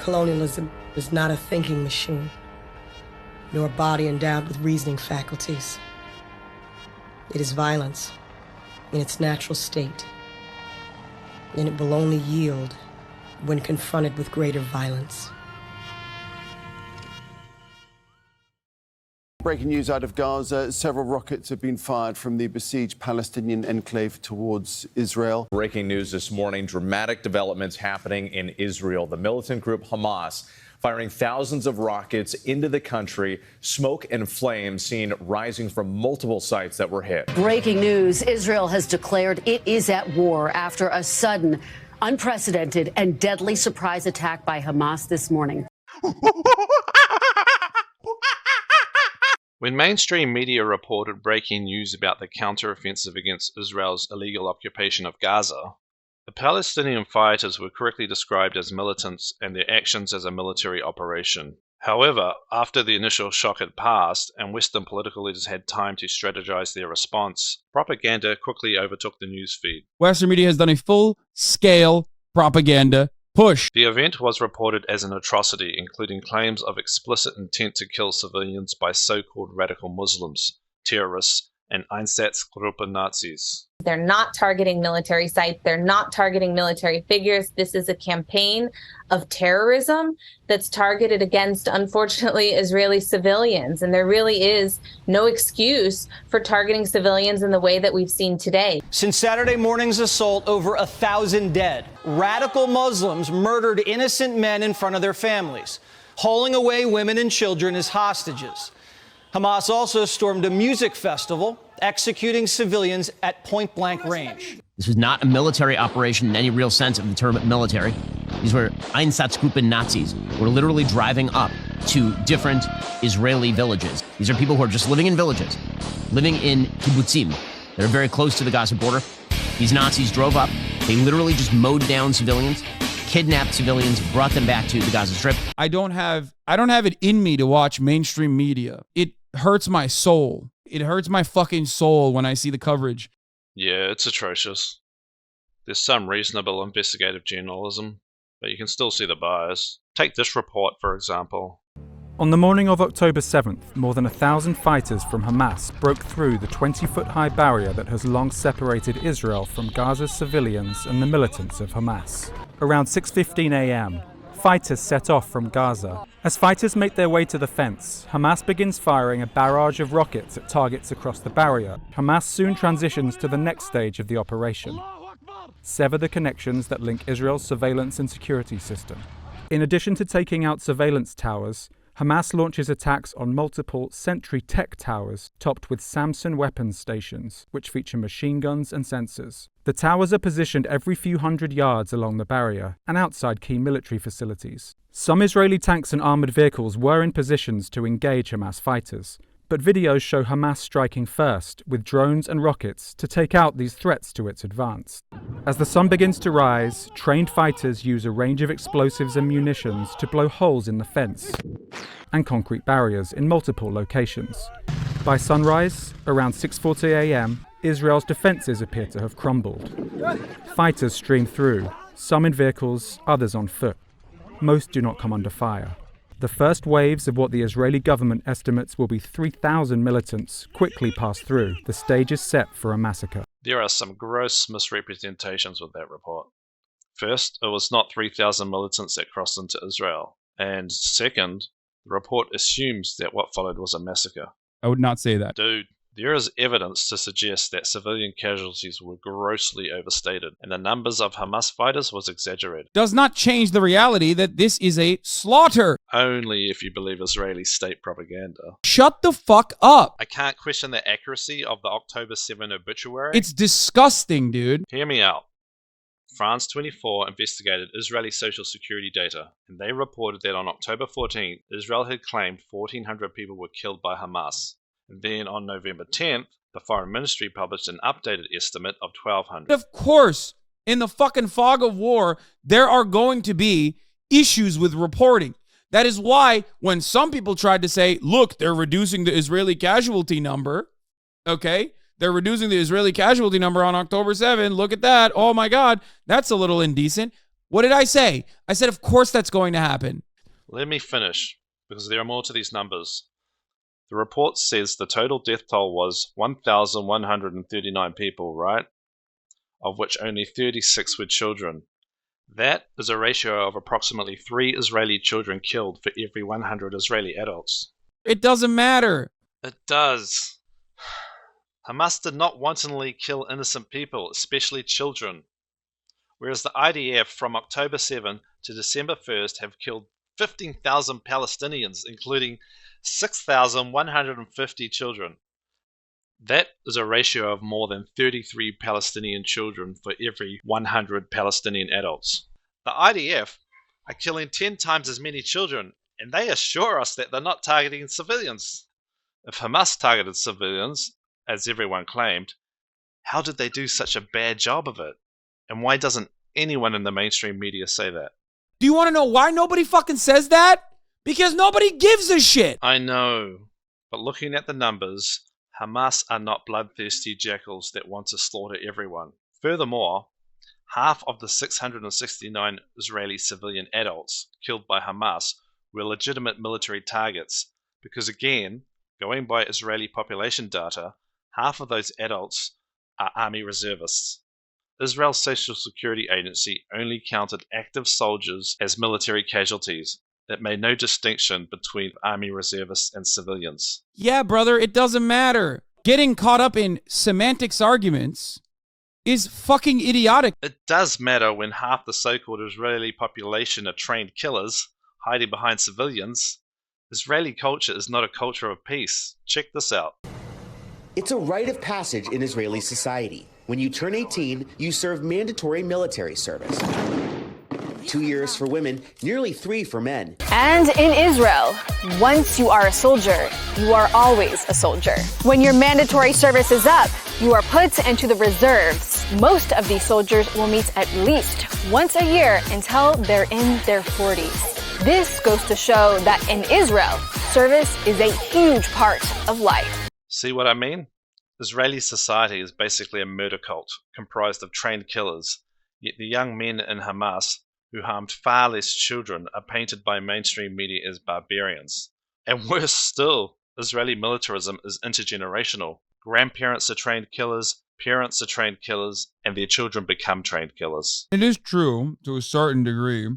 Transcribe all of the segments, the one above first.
Colonialism is not a thinking machine, nor a body endowed with reasoning faculties. It is violence in its natural state, and it will only yield when confronted with greater violence. Breaking news out of Gaza. Several rockets have been fired from the besieged Palestinian enclave towards Israel. Breaking news this morning, dramatic developments happening in Israel. The militant group Hamas firing thousands of rockets into the country, smoke and flames seen rising from multiple sites that were hit. Breaking news, Israel has declared it is at war after a sudden, unprecedented and deadly surprise attack by Hamas this morning. When mainstream media reported breaking news about the counteroffensive against Israel's illegal occupation of Gaza, the Palestinian fighters were correctly described as militants and their actions as a military operation. However, after the initial shock had passed and Western political leaders had time to strategize their response, propaganda quickly overtook the news feed. Western media has done a full-scale propaganda push. The event was reported as an atrocity, including claims of explicit intent to kill civilians by so-called radical Muslims, terrorists, and Einsatzgruppe Nazis. They're not targeting military sites. They're not targeting military figures. This is a campaign of terrorism that's targeted against, unfortunately, Israeli civilians. And there really is no excuse for targeting civilians in the way that we've seen today. Since Saturday morning's assault, over 1,000 dead. Radical Muslims murdered innocent men in front of their families, hauling away women and children as hostages. Hamas also stormed a music festival, executing civilians at point-blank range. This was not a military operation in any real sense of the term military. These were Einsatzgruppe Nazis who were literally driving up to different Israeli villages. These are people who are just living in villages, living in kibbutzim. They're very close to the Gaza border. These Nazis drove up. They literally just mowed down civilians, kidnapped civilians, brought them back to the Gaza Strip. I don't have it in me to watch mainstream media. It hurts my soul. It hurts my fucking soul when I see the coverage. Yeah, it's atrocious. There's some reasonable investigative journalism, but you can still see the bias. Take this report, for example. On the morning of October 7th, more than 1,000 fighters from Hamas broke through the 20-foot-high barrier that has long separated Israel from Gaza's civilians and the militants of Hamas. Around 6:15 a.m., fighters set off from Gaza. As fighters make their way to the fence, Hamas begins firing a barrage of rockets at targets across the barrier. Hamas soon transitions to the next stage of the operation: sever the connections that link Israel's surveillance and security system. In addition to taking out surveillance towers, Hamas launches attacks on multiple Sentry Tech towers topped with Samson weapons stations, which feature machine guns and sensors. The towers are positioned every few hundred yards along the barrier and outside key military facilities. Some Israeli tanks and armored vehicles were in positions to engage Hamas fighters, but videos show Hamas striking first with drones and rockets to take out these threats to its advance. As the sun begins to rise, trained fighters use a range of explosives and munitions to blow holes in the fence and concrete barriers in multiple locations. By sunrise, around 6:40 a.m., Israel's defenses appear to have crumbled. Fighters stream through, some in vehicles, others on foot. Most do not come under fire. The first waves of what the Israeli government estimates will be 3,000 militants quickly pass through. The stage is set for a massacre. There are some gross misrepresentations with that report. First, it was not 3,000 militants that crossed into Israel. And second, the report assumes that what followed was a massacre. I would not say that. Dude, there is evidence to suggest that civilian casualties were grossly overstated, and the numbers of Hamas fighters was exaggerated. Does not change the reality that this is a slaughter. Only if you believe Israeli state propaganda. Shut the fuck up. I can't question the accuracy of the October 7 obituary. It's disgusting, dude. Hear me out. France 24 investigated Israeli social security data, and they reported that on October 14th, Israel had claimed 1,400 people were killed by Hamas. And then on November 10th, the Foreign Ministry published an updated estimate of 1,200. Of course, in the fucking fog of war, there are going to be issues with reporting. That is why when some people tried to say, look, they're reducing the Israeli casualty number, okay? They're reducing the Israeli casualty number on October 7. Look at that. Oh my God, that's a little indecent. What did I say? I said, of course that's going to happen. Let me finish, because there are more to these numbers. The report says the total death toll was 1,139 people, right? Of which only 36 were children. That is a ratio of approximately 3 Israeli children killed for every 100 Israeli adults. It doesn't matter. It does. Hamas did not wantonly kill innocent people, especially children. Whereas the IDF from October 7 to December 1st have killed 15,000 Palestinians, including 6,150 children. That is a ratio of more than 33 Palestinian children for every 100 Palestinian adults. The IDF are killing 10 times as many children, and they assure us that they're not targeting civilians. If Hamas targeted civilians, as everyone claimed, how did they do such a bad job of it? And why doesn't anyone in the mainstream media say that? Do you want to know why nobody fucking says that? Because nobody gives a shit. I know, but looking at the numbers, Hamas are not bloodthirsty jackals that want to slaughter everyone. Furthermore, half of the 669 Israeli civilian adults killed by Hamas were legitimate military targets, because again, going by Israeli population data, half of those adults are army reservists. Israel's Social Security Agency only counted active soldiers as military casualties. It made no distinction between army reservists and civilians. Yeah, brother, it doesn't matter. Getting caught up in semantics arguments is fucking idiotic. It does matter when half the so-called Israeli population are trained killers, hiding behind civilians. Israeli culture is not a culture of peace. Check this out. It's a rite of passage in Israeli society. When you turn 18, you serve mandatory military service. 2 years for women, nearly 3 for men. And in Israel, once you are a soldier, you are always a soldier. When your mandatory service is up, you are put into the reserves. Most of these soldiers will meet at least once a year until they're in their 40s. This goes to show that in Israel, service is a huge part of life. See what I mean? Israeli society is basically a murder cult comprised of trained killers, yet the young men in Hamas who harmed far less children are painted by mainstream media as barbarians. And worse still, Israeli militarism is intergenerational. Grandparents are trained killers, parents are trained killers, and their children become trained killers. It is true to a certain degree.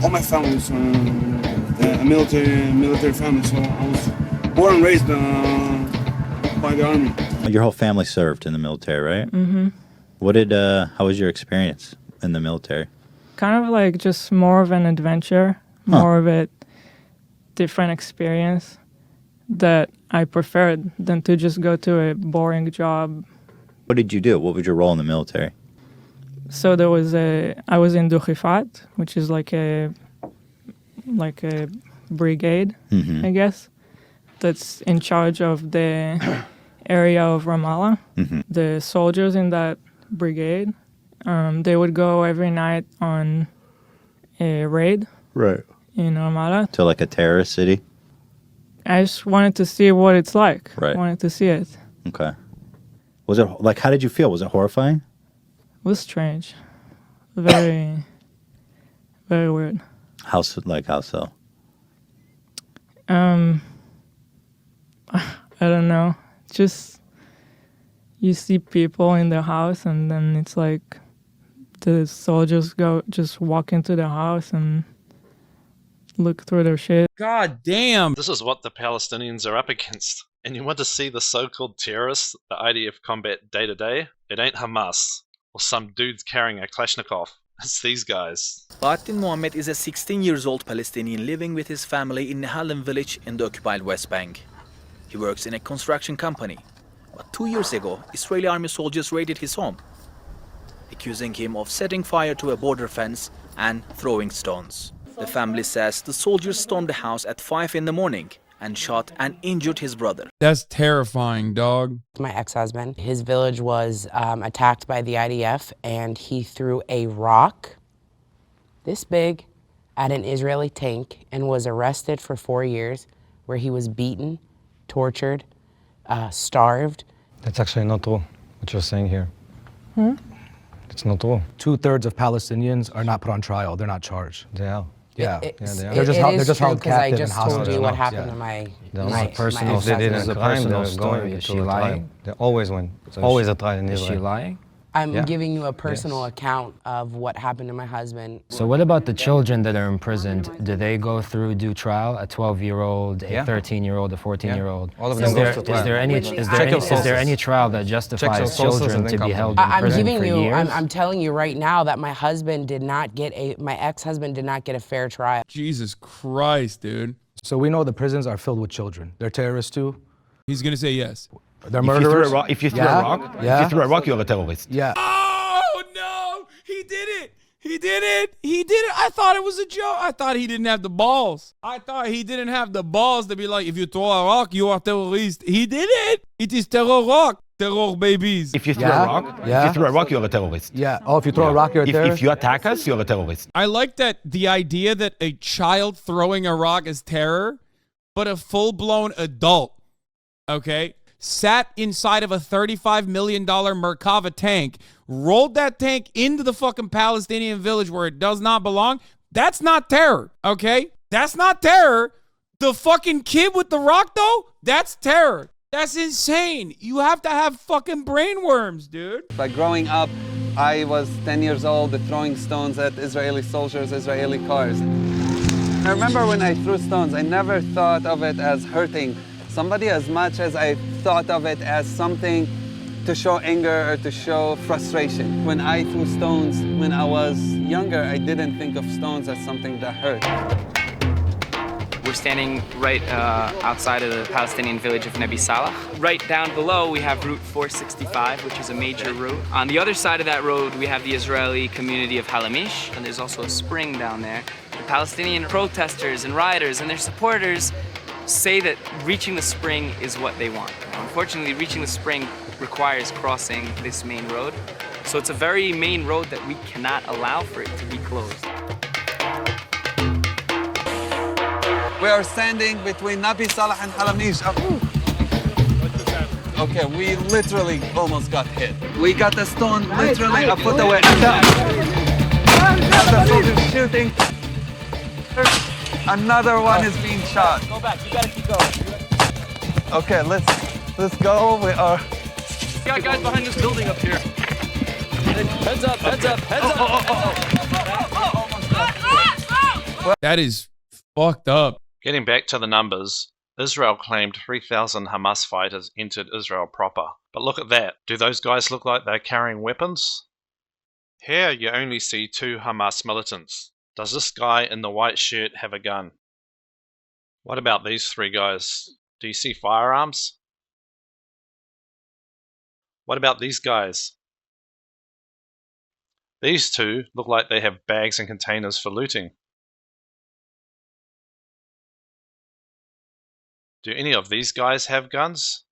All my family was a military family, so I was born and raised by the army. Your whole family served in the military, right? Mm-hmm. How was your experience in the military? Kind of like just more of an adventure, more of a different experience that I preferred than to just go to a boring job. What did you do? What was your role in the military? So I was in Duchifat, which is like a brigade, I guess, that's in charge of the area of Ramallah. The soldiers in that brigade, they would go every night on a raid in Ramallah. To like a terrorist city? I just wanted to see what it's like. Right. Wanted to see it. Okay. Was it like, how did you feel? Was it horrifying? It was strange. Very, very weird. How so? I don't know. Just you see people in the house, and then it's like the soldiers just walk into the house and look through their shit. God damn. This is what the Palestinians are up against. And you want to see the so-called terrorists the IDF combat day to day? It ain't Hamas or some dudes carrying a Kalashnikov. It's these guys. Bahattin Mohammed is a 16-year-old Palestinian living with his family in Nehalem village in the occupied West Bank. He works in a construction company. But 2 years ago, Israeli army soldiers raided his home, accusing him of setting fire to a border fence and throwing stones. The family says the soldiers stormed the house at 5 in the morning and shot and injured his brother. That's terrifying, dog. My ex-husband, his village was attacked by the IDF, and he threw a rock this big at an Israeli tank and was arrested for 4 years, where he was beaten, tortured, starved. That's actually not true, what you're saying here. It's not true. 2/3 of Palestinians are not put on trial. They're not charged. They are. Yeah, It is they're just true held because I captive just and told you hostage. what happened to my If they did a crime, they're going Is to she a trial. lying? They always win. It's always a trial in Is Israel. she lying? I'm Yeah. giving you a personal account of what happened to my husband. So what about the children that are imprisoned? Do they go through due trial? A 12-year-old, a Yeah. 13-year-old, a 14-year-old? All of Is them there, go to trial. is there any trial that justifies your sources children and to then be come held to in I'm prison giving for you, years? I'm telling you right now that my ex-husband did not get a fair trial. Jesus Christ, dude. So we know the prisons are filled with children. They're terrorists too. He's gonna say yes. They're murderers. If you threw a rock, you're a terrorist. Yeah. Oh no! He did it! He did it! He did it! I thought it was a joke. I thought he didn't have the balls. I thought he didn't have the balls to be like, if you throw a rock, you are terrorist. He did it! It is terror rock. Terror babies. If you throw a rock, you're a terrorist. Yeah. Oh, if you throw a rock, you're a terrorist. If you attack us, you're a terrorist. I like that the idea that a child throwing a rock is terror, but a full-blown adult, okay, sat inside of a $35 million Merkava tank, rolled that tank into the fucking Palestinian village where it does not belong. That's not terror, okay? That's not terror. The fucking kid with the rock, though, that's terror. That's insane. You have to have fucking brainworms, dude. By growing up, I was 10 years old throwing stones at Israeli soldiers, Israeli cars. I remember when I threw stones, I never thought of it as hurting somebody as much as I thought of it as something to show anger or to show frustration. When I threw stones when I was younger, I didn't think of stones as something that hurt. We're standing right outside of the Palestinian village of Nebi Salah. Right down below, we have Route 465, which is a major route. On the other side of that road, we have the Israeli community of Halamish, and there's also a spring down there. The Palestinian protesters and rioters and their supporters say that reaching the spring is what they want. Unfortunately, reaching the spring requires crossing this main road. So it's a very main road that we cannot allow for it to be closed. We are standing between Nabi Salah and Halamish. Okay, we literally almost got hit. We got the stone literally a foot away. And the soldiers shooting. Another one is being shot. Go back, you gotta keep going. Okay, let's go. We are. We got guys behind this building up here. Heads up, heads up, heads up. That is fucked up. Getting back to the numbers, Israel claimed 3,000 Hamas fighters entered Israel proper. But look at that. Do those guys look like they're carrying weapons? Here you only see 2 Hamas militants. Does this guy in the white shirt have a gun? What about these 3 guys? Do you see firearms? What about these guys? These 2 look like they have bags and containers for looting. Do any of these guys have guns?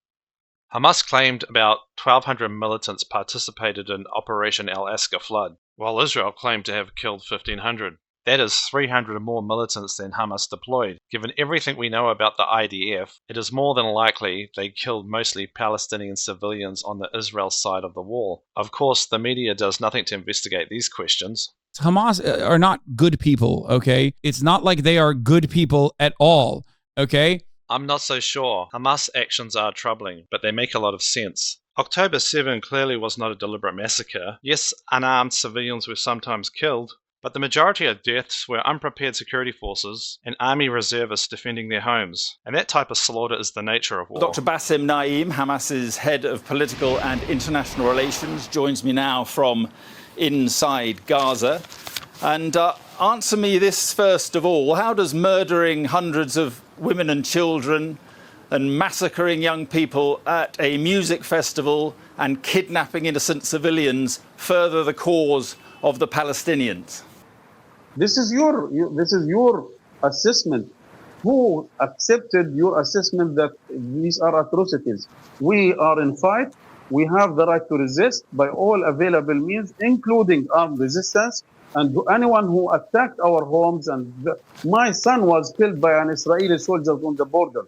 Hamas claimed about 1,200 militants participated in Operation Al-Aqsa flood, while Israel claimed to have killed 1,500. That is 300 more militants than Hamas deployed. Given everything we know about the IDF, it is more than likely they killed mostly Palestinian civilians on the Israel side of the wall. Of course, the media does nothing to investigate these questions. Hamas are not good people, okay? It's not like they are good people at all, okay? I'm not so sure. Hamas actions are troubling, but they make a lot of sense. October 7 clearly was not a deliberate massacre. Yes, unarmed civilians were sometimes killed, but the majority of deaths were unprepared security forces and army reservists defending their homes. And that type of slaughter is the nature of war. Dr. Bassem Naim, Hamas's head of political and international relations, joins me now from inside Gaza. And answer me this first of all. How does murdering hundreds of women and children and massacring young people at a music festival and kidnapping innocent civilians further the cause of the Palestinians? This is your assessment. Who accepted your assessment that these are atrocities? We are in fight. We have the right to resist by all available means, including armed resistance. And anyone who attacked our homes, my son was killed by an Israeli soldier on the border.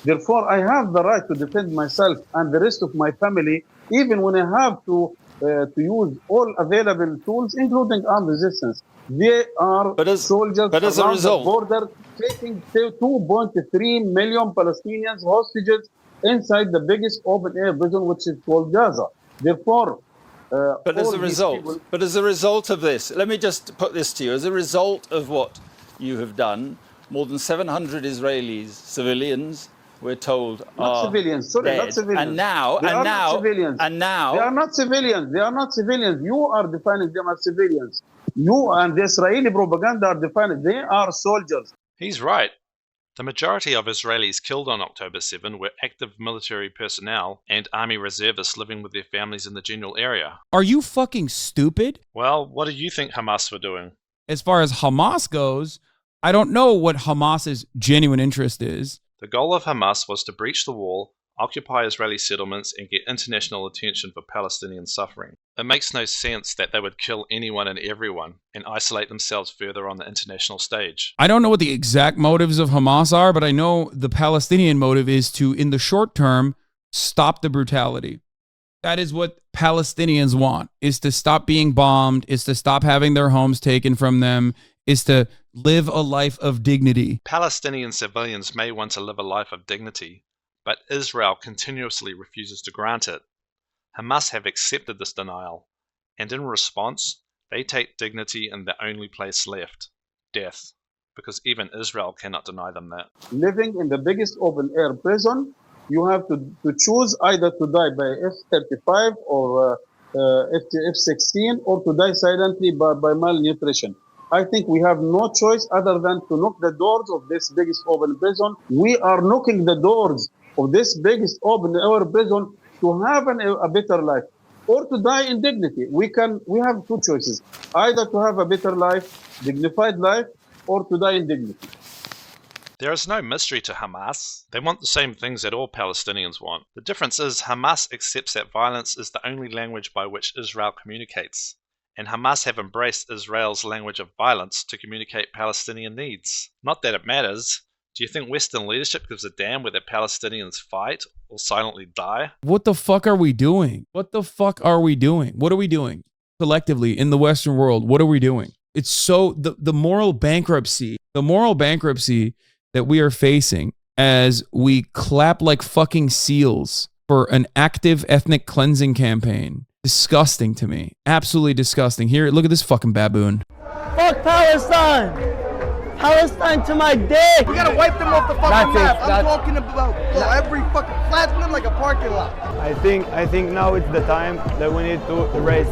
Therefore, I have the right to defend myself and the rest of my family, even when I have to to use all available tools, including armed resistance. They are soldiers as a around result, the border taking 2.3 million Palestinians hostages inside the biggest open-air prison, which is called Gaza. Therefore, but as a result of this, let me just put this to you: as a result of what you have done, more than 700 Israelis, civilians, we're told, not civilians. Sorry, dead. not civilians. And now, they are not civilians. And now, they are not civilians. They are not civilians. You are defining them as civilians. You and the Israeli propaganda are defining. They are soldiers. He's right. The majority of Israelis killed on October 7 were active military personnel and army reservists living with their families in the general area. Are you fucking stupid? Well, what do you think Hamas were doing? As far as Hamas goes, I don't know what Hamas's genuine interest is. The goal of Hamas was to breach the wall, occupy Israeli settlements, and get international attention for Palestinian suffering. It makes no sense that they would kill anyone and everyone and isolate themselves further on the international stage. I don't know what the exact motives of Hamas are, but I know the Palestinian motive is to, in the short term, stop the brutality. That is what Palestinians want, is to stop being bombed, is to stop having their homes taken from them, is to live a life of dignity. Palestinian civilians may want to live a life of dignity, but Israel continuously refuses to grant it. Hamas have accepted this denial, and in response, they take dignity in the only place left, death, because even Israel cannot deny them that. Living in the biggest open-air prison, you have to choose either to die by F-35 or F-16 or to die silently by malnutrition. I think we have no choice other than to knock the doors of this biggest open prison. We are knocking the doors of this biggest open-air prison to have a better life or to die in dignity. We have two choices, either to have a better life, dignified life, or to die in dignity. There is no mystery to Hamas. They want the same things that all Palestinians want. The difference is Hamas accepts that violence is the only language by which Israel communicates, and Hamas have embraced Israel's language of violence to communicate Palestinian needs. Not that it matters. Do you think Western leadership gives a damn whether Palestinians fight or silently die? What the fuck are we doing? What the fuck are we doing? What are we doing collectively in the Western world? What are we doing? It's so the moral bankruptcy that we are facing as we clap like fucking seals for an active ethnic cleansing campaign. Disgusting to me. Absolutely disgusting. Here, look at this fucking baboon. Fuck Palestine! Palestine to my dick! We gotta wipe them off the fucking map. I'm talking about every fucking flatten them like a parking lot. I think now it's the time that we need to erase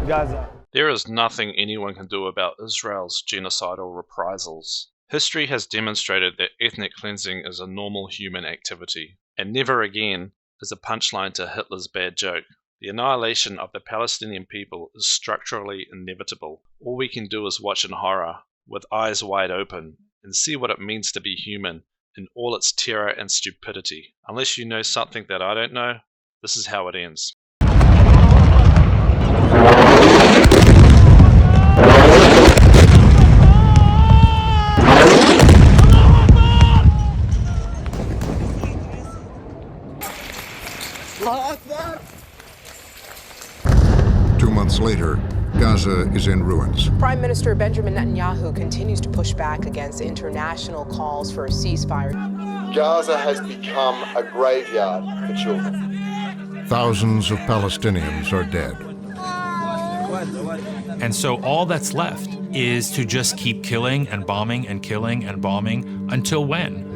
Gaza. There is nothing anyone can do about Israel's genocidal reprisals. History has demonstrated that ethnic cleansing is a normal human activity, and never again is a punchline to Hitler's bad joke. The annihilation of the Palestinian people is structurally inevitable. All we can do is watch in horror, with eyes wide open, and see what it means to be human in all its terror and stupidity. Unless you know something that I don't know, this is how it ends. Later, Gaza is in ruins. Prime Minister Benjamin Netanyahu continues to push back against international calls for a ceasefire. Gaza has become a graveyard for children. Thousands of Palestinians are dead. And so all that's left is to just keep killing and bombing and killing and bombing until when?